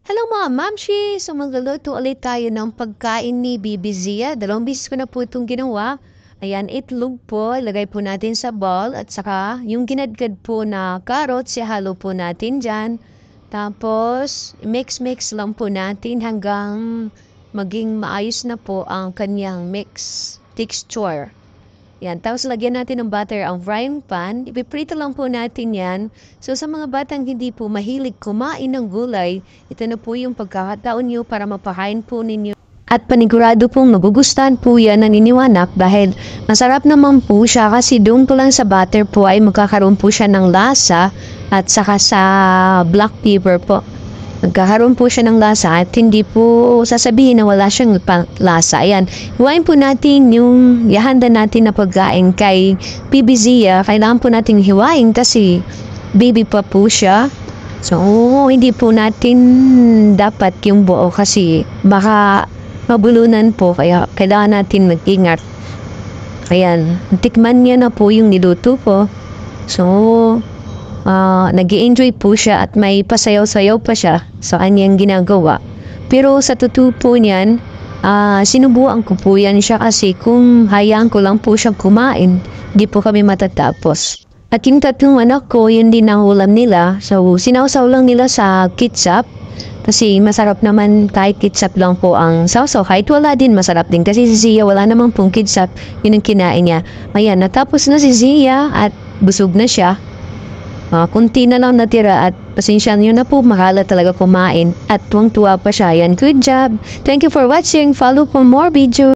Hello mga mamshi! So magluluto ulit tayo ng pagkain ni Bibi Zia. Dalawang beses ko na po itong ginawa. Ayan, itlog po. Ilagay po natin sa bowl. At saka yung ginadgad po na carrots, ihalo po natin dyan. Tapos, mix-mix lang po natin hanggang maging maayos na po ang kanyang mix texture. Yan, tapos lagyan natin ng butter ang frying pan. Ipiprito lang po natin yan. So sa mga batang hindi po mahilig kumain ng gulay, ito na po yung pagkakataon nyo para mapakain po ninyo. At panigurado pong magugustuhan po yan ng iniwanak dahil masarap naman po siya kasi doon po lang sa butter po ay magkakaroon po siya ng lasa at saka sa black pepper po. Magkakaroon po siya ng lasa at hindi po sasabihin na wala siyang lasa. Ayan, huwain po natin yung ihanda natin na pagkain kay Bibi Zia. Kailangan po natin hiwain kasi baby pa po siya. So, hindi po natin dapat yung buo kasi baka mabulunan po. Kaya kailangan natin mag-ingat. Ayan, tikman niya na po yung niluto po. So, nag-i-enjoy po siya at may pasayaw-sayaw pa siya sa kanyang ginagawa. Pero sa totoo po niyan, sinubuan ko po yan siya kasi kung hayaan ko lang po siya kumain, di po kami matatapos. At yung tatlong anak ko, yun din ang ulam nila. So, sinawsaw lang nila sa ketchup. Kasi masarap naman kahit ketchup lang po ang sausaw. Kahit wala din, masarap din. Kasi si Zia, wala namang pong ketchup. Yun ang kinain niya. Ayan, natapos na si Zia at busog na siya. Kunti na lang natira at pasensya nyo na po, makala talaga kumain at tuwang-tuwa pa siya. Yan, good job. Thank you for watching. Follow for more videos.